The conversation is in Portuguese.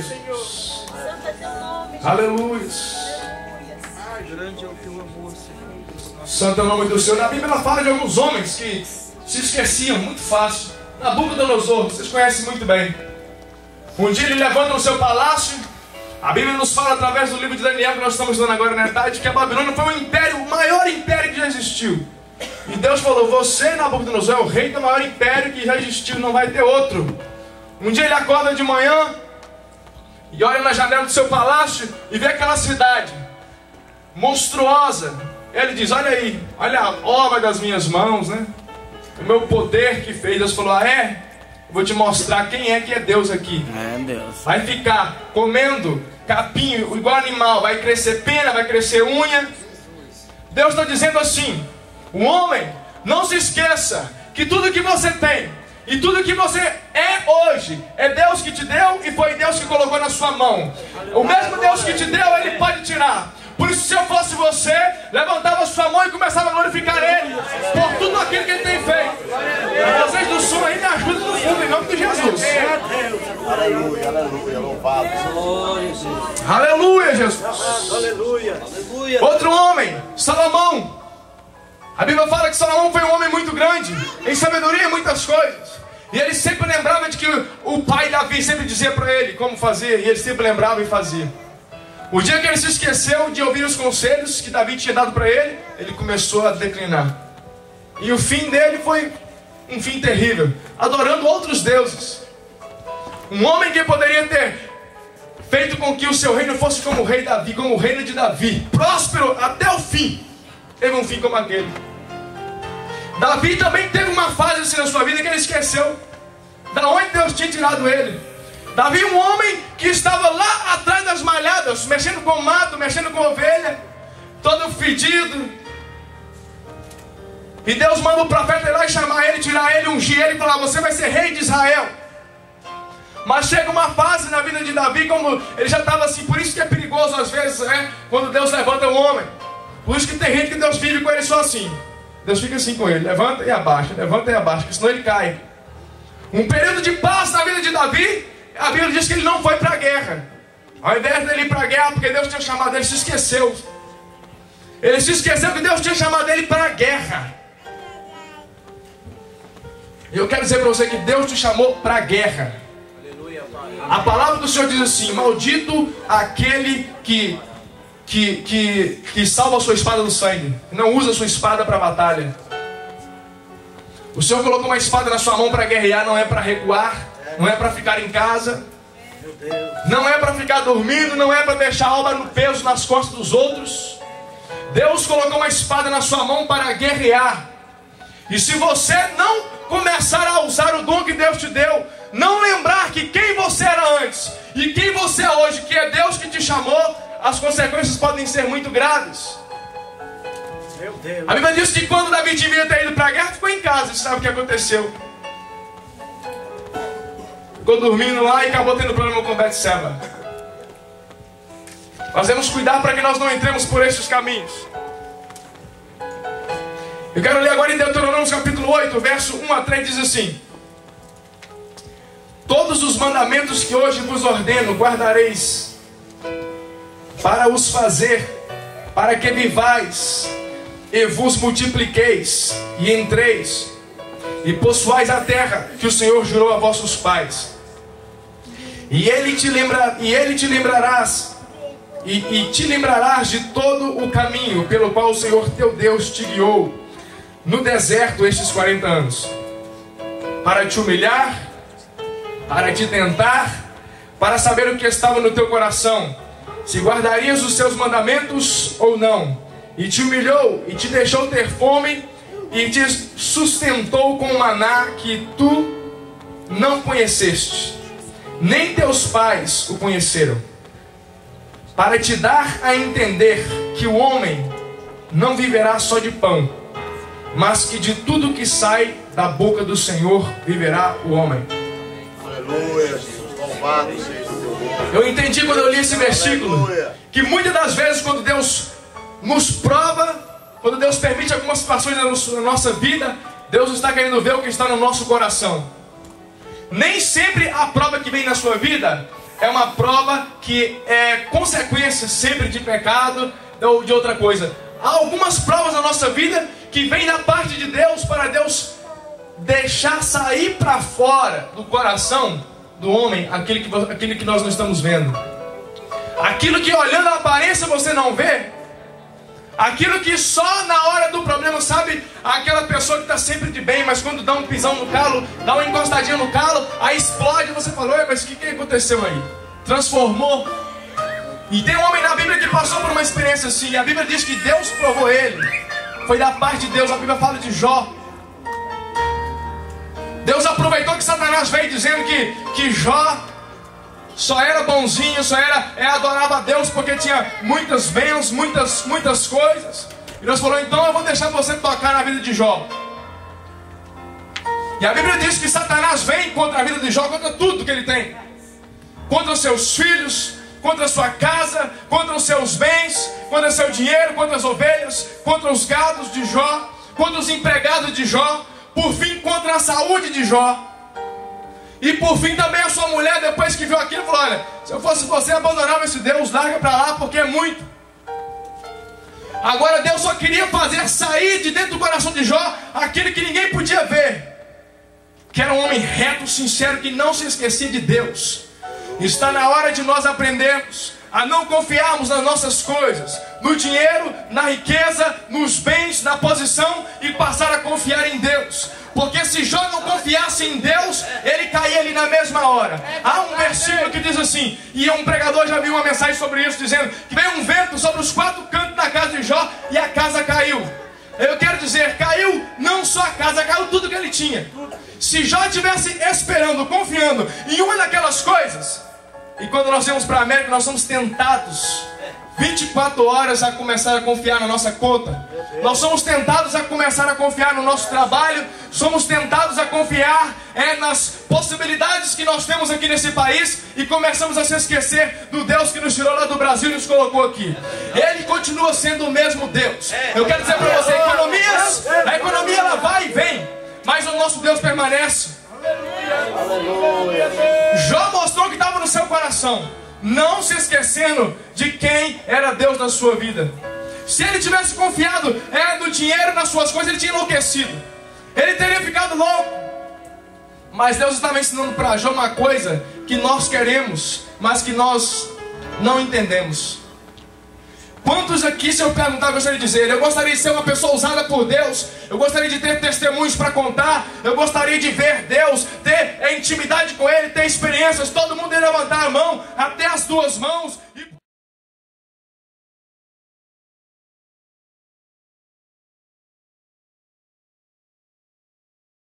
Jesus. Santo é teu nome, Jesus. Aleluia. Grande é o teu amor, Senhor. Santo é o nome do Senhor. Na Bíblia ela fala de alguns homens que se esqueciam muito fácil. Nabucodonosor, vocês conhecem muito bem. Um dia ele levanta no seu palácio. A Bíblia nos fala através do livro de Daniel, que nós estamos estudando agora na tarde, que a Babilônia foi o maior império que já existiu. E Deus falou: você, Nabucodonosor, é o rei do maior império que já existiu, não vai ter outro. Um dia ele acorda de manhã e olha na janela do seu palácio e vê aquela cidade monstruosa. Ele diz: olha aí, olha a obra das minhas mãos, né? O meu poder que fez. Deus falou: ah, é? Vou te mostrar quem é que é Deus aqui. É Deus. Vai ficar comendo capim igual animal, vai crescer pena, vai crescer unha. Deus está dizendo assim: o homem, não se esqueça que tudo que você tem e tudo que você é hoje é Deus que te deu e foi Deus que colocou na sua mão. O mesmo Deus que te deu, Ele pode tirar. Por isso, se eu fosse você, levantava sua mão e começava a glorificar Ele por tudo aquilo que Ele tem feito. Vocês do som aí me ajudam no fundo, em nome de Jesus. Aleluia, aleluia, louvado. Aleluia, Jesus. Aleluia. Aleluia. Outro homem, Salomão. A Bíblia fala que Salomão foi um homem muito grande, em sabedoria, muitas coisas. E ele sempre lembrava de que o pai Davi sempre dizia para ele como fazer, e ele sempre lembrava e fazia. O dia que ele se esqueceu de ouvir os conselhos que Davi tinha dado para ele, ele começou a declinar. E o fim dele foi um fim terrível, adorando outros deuses. Um homem que poderia ter feito com que o seu reino fosse como o rei Davi, como o reino de Davi, próspero até o fim, teve um fim como aquele. Davi também teve uma fase assim na sua vida que ele esqueceu da onde Deus tinha tirado ele. Davi, um homem que estava lá atrás das malhadas, mexendo com mato, mexendo com ovelha, todo fedido. E Deus manda o profeta ir lá e chamar ele, tirar ele, ungir ele e falar: você vai ser rei de Israel. Mas chega uma fase na vida de Davi, como ele já estava assim, por isso que é perigoso às vezes, quando Deus levanta um homem. Por isso que tem gente que Deus vive com ele só assim. Deus fica assim com ele, levanta e abaixa, porque senão ele cai. Um período de paz na vida de Davi. A Bíblia diz que ele não foi para a guerra. Ao invés dele ir para a guerra, porque Deus tinha chamado ele, se esqueceu. Ele se esqueceu que Deus tinha chamado ele para a guerra. E eu quero dizer para você que Deus te chamou para a guerra. A palavra do Senhor diz assim: maldito aquele que salva a sua espada do sangue, não usa a sua espada para a batalha. O Senhor colocou uma espada na sua mão para guerrear, não é para recuar. Não é para ficar em casa, não é para ficar dormindo, não é para deixar a obra no peso nas costas dos outros. Deus colocou uma espada na sua mão para guerrear. E se você não começar a usar o dom que Deus te deu, não lembrar que quem você era antes e quem você é hoje, que é Deus que te chamou, as consequências podem ser muito graves. A Bíblia diz que quando Davi devia ter ido para a guerra, ficou em casa. Você sabe o que aconteceu? Ficou dormindo lá e acabou tendo problema com Betseba. Nós devemos cuidar para que nós não entremos por esses caminhos. Eu quero ler agora em Deuteronômio capítulo 8, verso 1 a 3, diz assim: todos os mandamentos que hoje vos ordeno guardareis, para os fazer, para que vivais e vos multipliqueis e entreis e possuais a terra que o Senhor jurou a vossos pais. E te lembrarás de todo o caminho pelo qual o Senhor teu Deus te guiou no deserto estes 40 anos, para te humilhar, para te tentar, para saber o que estava no teu coração, se guardarias os seus mandamentos ou não. E te humilhou e te deixou ter fome e te sustentou com maná que tu não conheceste, nem teus pais o conheceram, para te dar a entender que o homem não viverá só de pão, mas que de tudo que sai da boca do Senhor viverá o homem. Aleluia, Jesus, louvado seja o teu nome. Eu entendi quando eu li esse versículo que muitas das vezes quando Deus nos prova, quando Deus permite algumas situações na nossa vida, Deus está querendo ver o que está no nosso coração. Nem sempre a prova que vem na sua vida é uma prova que é consequência sempre de pecado ou de outra coisa. Há algumas provas na nossa vida que vêm da parte de Deus para Deus deixar sair para fora do coração do homem aquilo que nós não estamos vendo. Aquilo que olhando a aparência você não vê. Aquilo que só na hora do problema, sabe? Aquela pessoa que está sempre de bem, mas quando dá um pisão no calo, dá uma encostadinha no calo, aí explode e você fala, ué, mas o que aconteceu aí? Transformou. E tem um homem na Bíblia que passou por uma experiência assim. A Bíblia diz que Deus provou ele. Foi da parte de Deus. A Bíblia fala de Jó. Deus aproveitou que Satanás veio dizendo que Jó só era bonzinho, adorava a Deus porque tinha muitas bênçãos, muitas coisas. E Deus falou, então eu vou deixar você tocar na vida de Jó. E a Bíblia diz que Satanás vem contra a vida de Jó, contra tudo que ele tem. Contra os seus filhos, contra a sua casa, contra os seus bens, contra o seu dinheiro, contra as ovelhas, contra os gados de Jó, contra os empregados de Jó, por fim contra a saúde de Jó. E por fim também a sua mulher, depois que viu aquilo, falou, olha, se eu fosse você, abandonava esse Deus, larga para lá, porque é muito. Agora Deus só queria fazer sair de dentro do coração de Jó aquele que ninguém podia ver, que era um homem reto, sincero, que não se esquecia de Deus. Está na hora de nós aprendermos a não confiarmos nas nossas coisas, no dinheiro, na riqueza, nos bens, na posição, e passar a confiar em Deus. Porque se Jó não confiasse em Deus, ele caía ali na mesma hora. Há um versículo que diz assim, e um pregador já viu uma mensagem sobre isso, dizendo que veio um vento sobre os 4 cantos da casa de Jó e a casa caiu. Eu quero dizer, caiu não só a casa, caiu tudo que ele tinha. Se Jó estivesse esperando, confiando em uma daquelas coisas, e quando nós vamos para a América, nós somos tentados 24 horas a começar a confiar na nossa conta. Nós somos tentados a começar a confiar no nosso trabalho. Somos tentados a confiar nas possibilidades que nós temos aqui nesse país. E começamos a se esquecer do Deus que nos tirou lá do Brasil e nos colocou aqui. Ele continua sendo o mesmo Deus. Eu quero dizer para você, a economia ela vai e vem, mas o nosso Deus permanece. Jó mostrou que estava no seu coração, não se esquecendo de quem era Deus na sua vida. Se ele tivesse confiado no dinheiro, nas suas coisas, ele tinha enlouquecido, ele teria ficado louco. Mas Deus estava ensinando para Jó uma coisa que nós queremos, mas que nós não entendemos. Quantos aqui, se eu perguntar, eu gostaria de dizer, eu gostaria de ser uma pessoa usada por Deus, eu gostaria de ter testemunhos para contar, eu gostaria de ver Deus, ter intimidade com Ele, ter experiências. Todo mundo ia levantar a mão, até as 2 mãos,